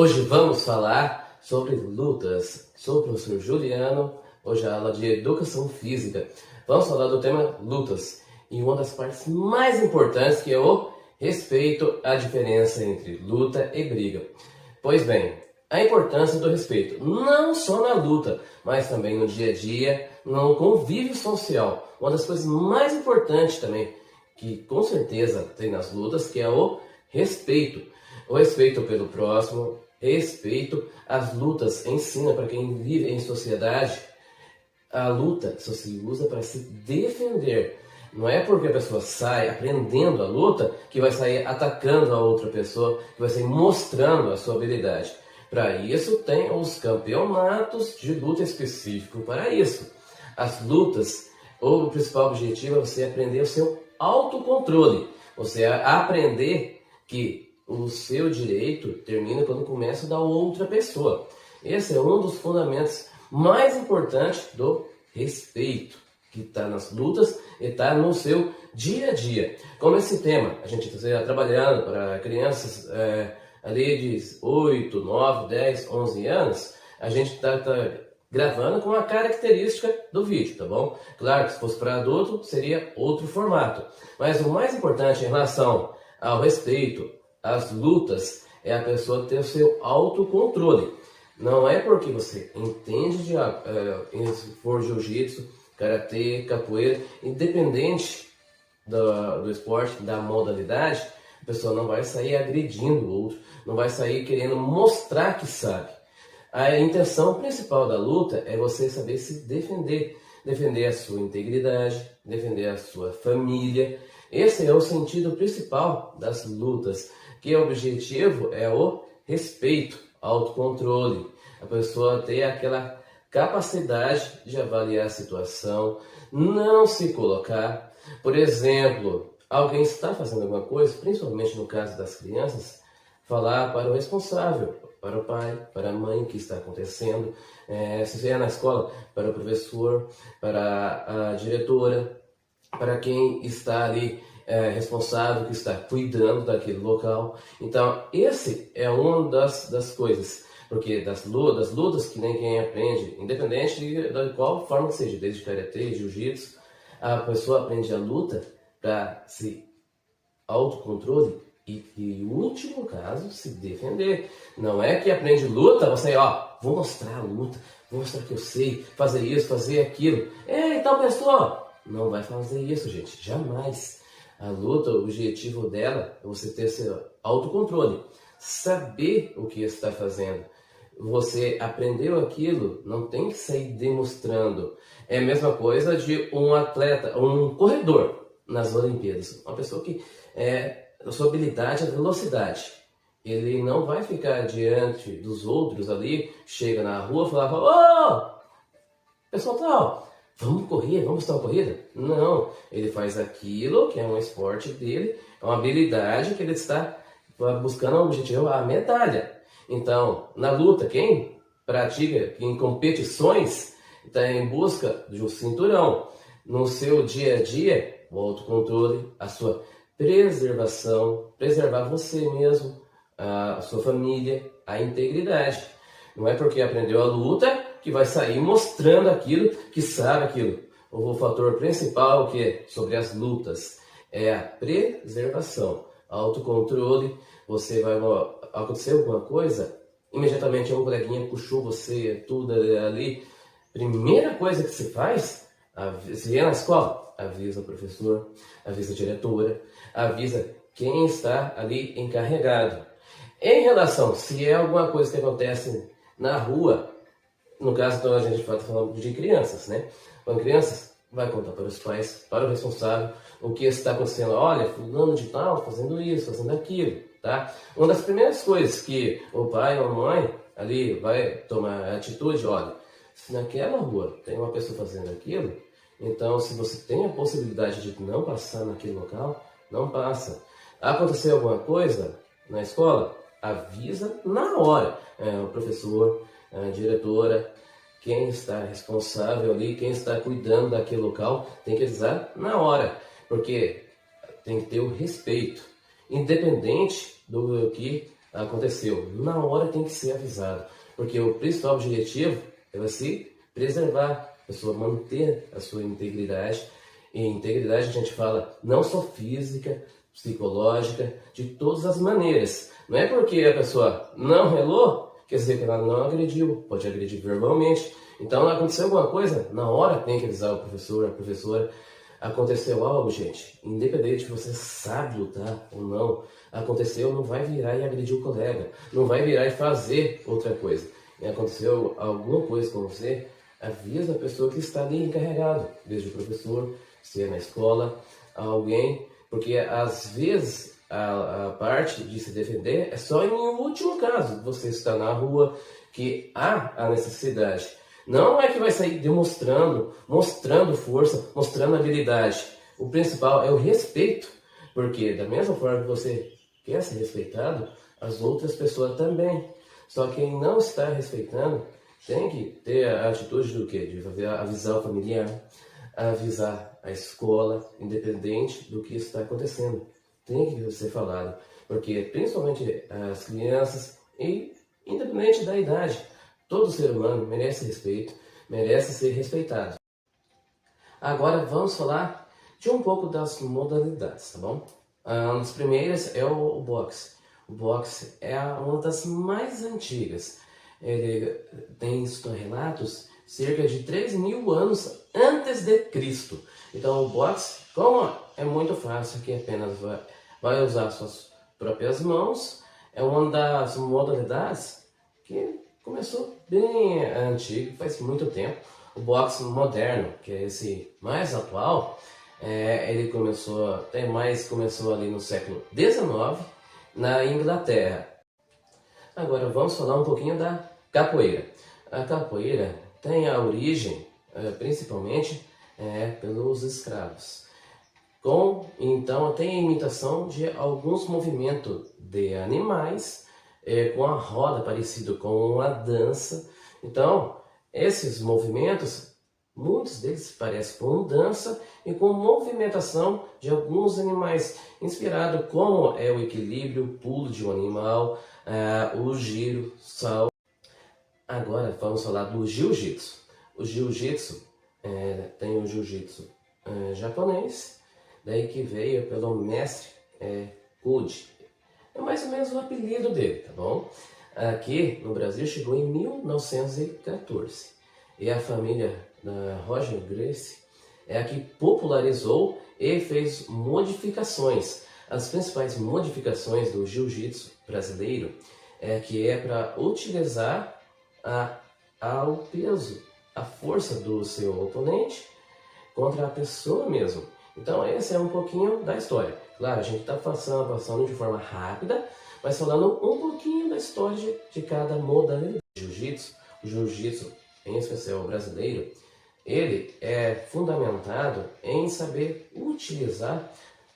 Hoje vamos falar sobre lutas. Sou o professor Juliano, hoje é a aula de Educação Física. Vamos falar do tema lutas e uma das partes mais importantes que é o respeito à diferença entre luta e briga. Pois bem, a importância do respeito, não só na luta, mas também no dia a dia, no convívio social. Uma das coisas mais importantes também, que com certeza tem nas lutas, que é o respeito. O respeito pelo próximo, respeito às lutas, ensina para quem vive em sociedade. A luta só se usa para se defender. Não é porque a pessoa sai aprendendo a luta que vai sair atacando a outra pessoa, que vai sair mostrando a sua habilidade. Para isso tem os campeonatos de luta específico para isso. As lutas, o principal objetivo é você aprender o seu autocontrole. Você aprender que o seu direito termina quando começa da outra pessoa. Esse é um dos fundamentos mais importantes do respeito, que está nas lutas e está no seu dia a dia. Como esse tema, a gente está trabalhando para crianças ali de 8, 9, 10, 11 anos, a gente está gravando com a característica do vídeo, tá bom? Claro que se fosse para adulto, seria outro formato. Mas o mais importante em relação ao respeito, às lutas, é a pessoa ter o seu autocontrole. Não é porque você entende de for jiu-jitsu, karatê, capoeira, independente do esporte, da modalidade, a pessoa não vai sair agredindo o outro, não vai sair querendo mostrar que sabe. A intenção principal da luta é você saber se defender, defender a sua integridade, defender a sua família. Esse é o sentido principal das lutas, que o objetivo é o respeito, autocontrole. A pessoa ter aquela capacidade de avaliar a situação, não se colocar. Por exemplo, alguém está fazendo alguma coisa, principalmente no caso das crianças, falar para o responsável, para o pai, para a mãe, o que está acontecendo. Se vier na escola, para o professor, para a diretora, para quem está ali responsável, que está cuidando daquele local. Então, esse é uma das coisas, porque das lutas que nem quem aprende, independente de qual forma que seja, desde karatê, jiu-jitsu, a pessoa aprende a luta para se autocontrole e, em último caso, se defender. Não é que aprende luta, você, vou mostrar a luta, vou mostrar que eu sei fazer isso, fazer aquilo. Então, pessoa, não vai fazer isso, gente, jamais. A luta, o objetivo dela é você ter seu autocontrole, saber o que está fazendo. Você aprendeu aquilo, não tem que sair demonstrando. É a mesma coisa de um atleta, um corredor nas Olimpíadas. Uma pessoa que a sua habilidade é velocidade. Ele não vai ficar diante dos outros ali, chega na rua e fala, pessoal tal, vamos correr, vamos dar uma corrida? Não, ele faz aquilo que é um esporte dele, é uma habilidade que ele está buscando o objetivo, a medalha. Então, na luta, quem pratica em competições está em busca de um cinturão. No seu dia a dia, o autocontrole, a sua preservação, preservar você mesmo, a sua família, a integridade. Não é porque aprendeu a luta que vai sair mostrando aquilo, que sabe aquilo. O fator principal que é sobre as lutas é a preservação, autocontrole. Você vai acontecer alguma coisa, imediatamente um coleguinha puxou você, tudo ali. Primeira coisa que se faz, se é na escola, avisa o professor, avisa a diretora, avisa quem está ali encarregado. Em relação, se é alguma coisa que acontece na rua, no caso, então, a gente está falando de crianças, né? Com crianças, vai contar para os pais, para o responsável, o que está acontecendo. Olha, fulano de tal, fazendo isso, fazendo aquilo, tá? Uma das primeiras coisas que o pai ou a mãe ali vai tomar atitude, olha, se naquela rua tem uma pessoa fazendo aquilo, então se você tem a possibilidade de não passar naquele local, não passa. Aconteceu alguma coisa na escola, avisa na hora. O professor, a diretora, quem está responsável ali, quem está cuidando daquele local, tem que avisar na hora, porque tem que ter o respeito, independente do que aconteceu, na hora tem que ser avisado, porque o principal objetivo é se preservar, a pessoa manter a sua integridade. E integridade a gente fala não só física, psicológica, de todas as maneiras. Não é porque a pessoa não relou, quer dizer que ela não agrediu, pode agredir verbalmente. Então, aconteceu alguma coisa, na hora tem que avisar o professor, a professora. Aconteceu algo, gente, independente se você sabe lutar ou não, aconteceu, não vai virar e agredir o colega, não vai virar e fazer outra coisa. E aconteceu alguma coisa com você, avisa a pessoa que está ali encarregado, desde o professor, se é na escola, alguém, porque às vezes a parte de se defender é só em último caso, você está na rua, que há a necessidade. Não é que vai sair demonstrando, mostrando força, mostrando habilidade. O principal é o respeito, porque da mesma forma que você quer ser respeitado, as outras pessoas também. Só que quem não está respeitando tem que ter a atitude do quê? De avisar o familiar, avisar a escola, independente do que está acontecendo. Tem que ser falado, porque principalmente as crianças, e independente da idade, todo ser humano merece respeito, merece ser respeitado. Agora vamos falar de um pouco das modalidades, tá bom? Uma das primeiras é o boxe. O boxe é uma das mais antigas. Ele tem relatos cerca de 3.000 anos antes de Cristo. Então o boxe, como é muito fácil, que apenas vai usar suas próprias mãos, é uma das modalidades que começou bem antigo, faz muito tempo. O boxe moderno, que é esse mais atual, ele começou ali no século XIX, na Inglaterra. Agora vamos falar um pouquinho da capoeira. A capoeira tem a origem, principalmente, pelos escravos. Então tem a imitação de alguns movimentos de animais, com a roda parecido com uma dança. Então, esses movimentos, muitos deles parecem com dança e com movimentação de alguns animais, inspirado como é o equilíbrio, o pulo de um animal, o giro, salto. Agora vamos falar do jiu-jitsu. O jiu-jitsu, tem o jiu-jitsu japonês, daí que veio pelo mestre Koji. É mais ou menos o apelido dele, tá bom? Aqui no Brasil chegou em 1914. E a família da Roger Gracie é a que popularizou e fez modificações. As principais modificações do jiu-jitsu brasileiro que é para utilizar o peso, a força do seu oponente contra a pessoa mesmo. Então esse é um pouquinho da história. Claro, a gente está passando de forma rápida, mas falando um pouquinho da história de cada modalidade. O jiu-jitsu, em especial o brasileiro, ele é fundamentado em saber utilizar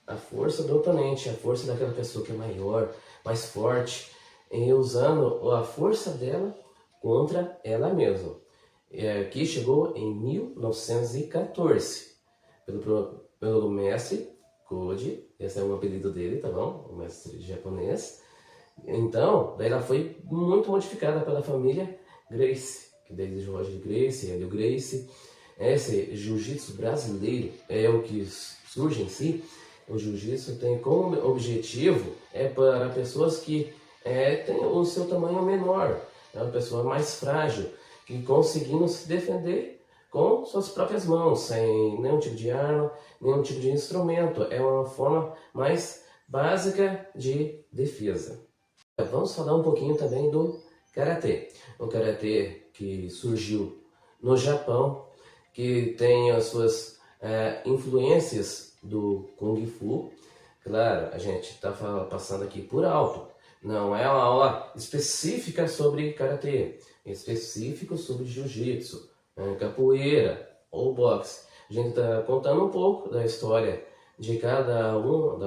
a força do oponente, a força daquela pessoa que é maior, mais forte, e usando a força dela contra ela mesma. Que chegou em 1914, pelo mestre Koji, esse é o apelido dele, tá bom? O mestre japonês. Então, daí ela foi muito modificada pela família Gracie, que desde Roger Gracie, Hélio Gracie. Esse jiu-jitsu brasileiro é o que surge em si. O jiu-jitsu tem como objetivo para pessoas que têm o seu tamanho menor, é uma pessoa mais frágil, que conseguindo se defender com suas próprias mãos, sem nenhum tipo de arma, nenhum tipo de instrumento. É uma forma mais básica de defesa. Vamos falar um pouquinho também do Karatê. O Karatê que surgiu no Japão, que tem as suas influências do Kung Fu. Claro, a gente está passando aqui por alto. Não é uma aula específica sobre Karatê, é específico sobre Jiu-Jitsu, capoeira ou boxe. A gente está contando um pouco da história de cada uma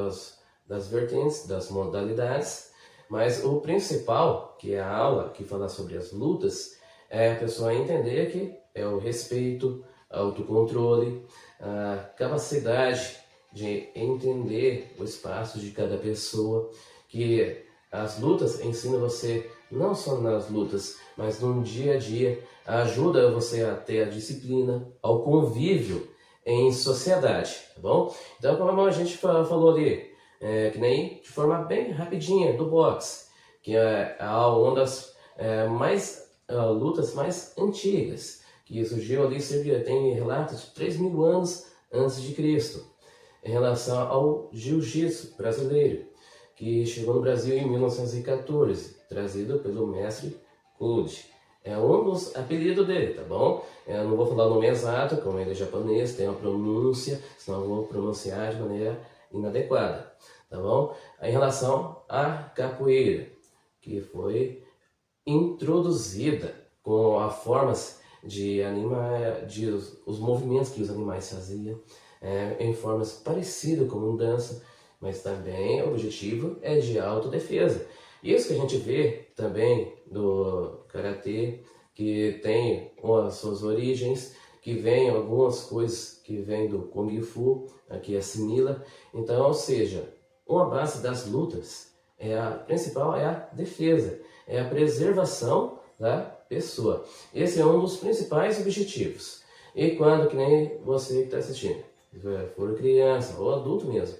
das vertentes, das modalidades, mas o principal, que é a aula que fala sobre as lutas, é a pessoa entender que é o respeito, autocontrole, a capacidade de entender o espaço de cada pessoa, que As lutas ensinam você não só nas lutas, mas no dia a dia, ajuda você a ter a disciplina, ao convívio em sociedade, tá bom? Então, como a gente falou ali, que nem de forma bem rapidinha, do boxe, que é uma das lutas mais antigas, que surgiu ali, tem relatos de 3.000 anos antes de Cristo, em relação ao jiu-jitsu brasileiro, que chegou no Brasil em 1914, trazido pelo mestre Kude. É um dos apelidos dele, tá bom? Eu não vou falar o nome exato, como ele é japonês, tem uma pronúncia, senão eu vou pronunciar de maneira inadequada, tá bom? Em relação à capoeira, que foi introduzida com as formas de os movimentos que os animais faziam, em formas parecidas com dança, mas também o objetivo é de autodefesa. Isso que a gente vê também do Karatê, que tem as suas origens, que vem algumas coisas que vêm do Kung Fu, que assimila. Então, ou seja, uma base das lutas, a principal é a defesa, é a preservação da pessoa. Esse é um dos principais objetivos. E quando, que nem você que está assistindo, for criança ou adulto mesmo,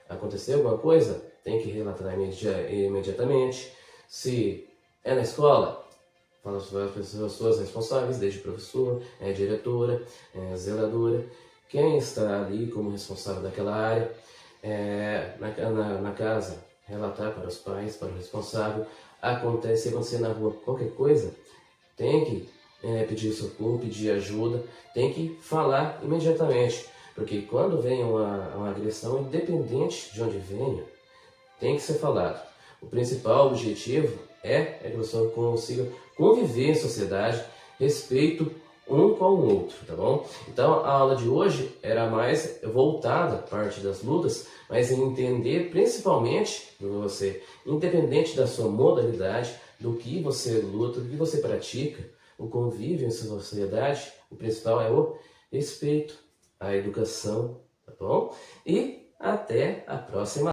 aconteceu alguma coisa, tem que relatar imediatamente. Se é na escola, fala para as pessoas responsáveis, desde professor, diretora, zeladora, quem está ali como responsável daquela área, na casa, relatar para os pais, para o responsável. Se acontecer na rua qualquer coisa, tem que pedir socorro, pedir ajuda, tem que falar imediatamente. Porque quando vem uma agressão, independente de onde venha, tem que ser falado. O principal objetivo é que você consiga conviver em sociedade, respeito um com o outro, tá bom? Então a aula de hoje era mais voltada à parte das lutas, mas em entender principalmente você, independente da sua modalidade, do que você luta, do que você pratica, o convívio em sociedade, o principal é o respeito, a educação, tá bom? E até a próxima.